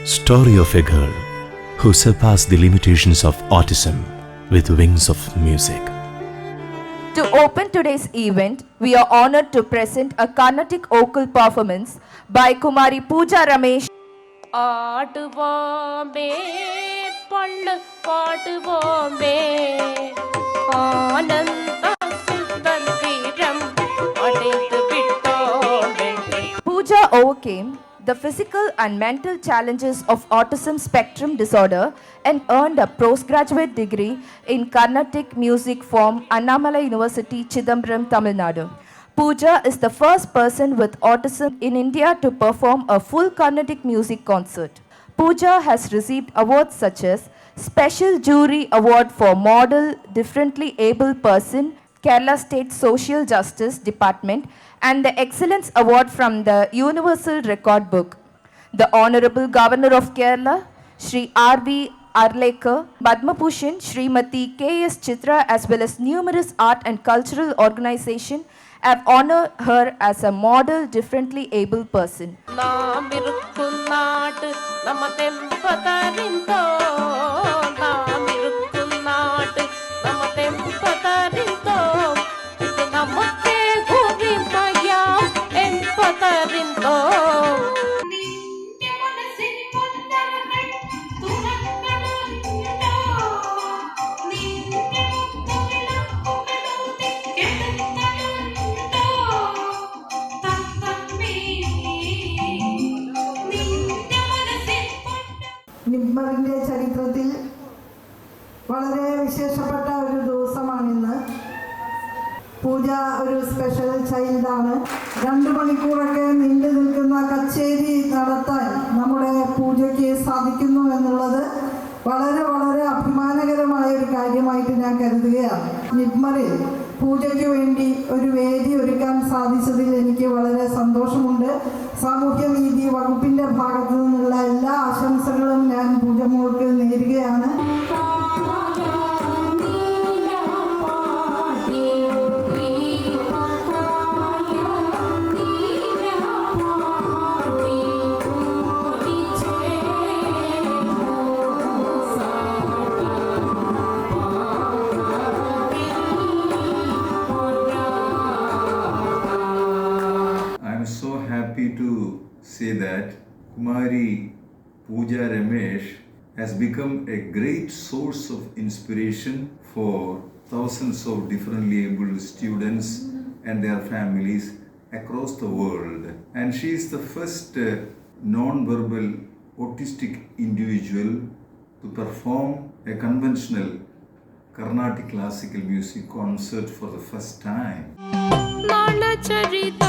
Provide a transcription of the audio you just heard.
Story of a girl who surpassed the limitations of autism with wings of music. To open today's event, we are honored to present a Carnatic vocal performance by Kumari Pooja Ramesh. ஆடுவோமே பள்ளு பாடுவோமே ஆனந்த சுதந்திரம் அடைந்து விட்டோமே. Pooja overcame the physical and mental challenges of autism spectrum disorder and earned a postgraduate degree in Carnatic music from Annamalai University, Chidambaram, Tamil Nadu. Pooja is the first person with autism in India to perform a full Carnatic music concert. Pooja has received awards such as Special Jury Award for Model Differently Able Person, Kerala State Social Justice Department, and the Excellence Award from the Universal Record Book. The Honorable Governor of Kerala, Shri R.V. Arlekar, Padma Bhushan, Srimati K.S. Chitra, as well as numerous art and cultural organizations have honored her as a model differently able person. നാമിരുക്കുന്നാട് നമ്മതെമ്പതറിന്തോ നാമിരുക്കുന്നാട് നമ്മതെമ്പതറിന്തോ ഇത് നമ്മത്തെ ഗുരിമയാം എമ്പതറിന്തോ. നിബ്മറിൻ്റെ ചരിത്രത്തിൽ വളരെ വിശേഷപ്പെട്ട ഒരു ദിവസമാണിന്ന്. പൂജ ഒരു special ചൈൽഡാണ്. 2 മണിക്കൂറൊക്കെ നീണ്ടു നിൽക്കുന്ന കച്ചേരി നടത്താൻ നമ്മുടെ പൂജയ്ക്ക് സാധിക്കുന്നു എന്നുള്ളത് വളരെ വളരെ അഭിമാനകരമായ ഒരു കാര്യമായിട്ട് ഞാൻ കരുതുകയാണ്. നിബ്മറിൽ പൂജയ്ക്ക് വേണ്ടി ഒരു വേദി ഒരുക്കാൻ സാധിച്ചതിൽ എനിക്ക് വളരെ സന്തോഷമുണ്ട്. സാമൂഹ്യനീതി വകുപ്പിൻ്റെ ഭാഗത്തു നിന്നുള്ള എല്ലാ ആശംസകളും ഞാൻ പൂജ മോൾക്ക് നേരുകയാണ്. Happy to say that Kumari Pooja Ramesh has become a great source of inspiration for thousands of differently able students and their families across the world. And she is the first non-verbal autistic individual to perform a conventional Carnatic classical music concert for the first time. നാളചരിത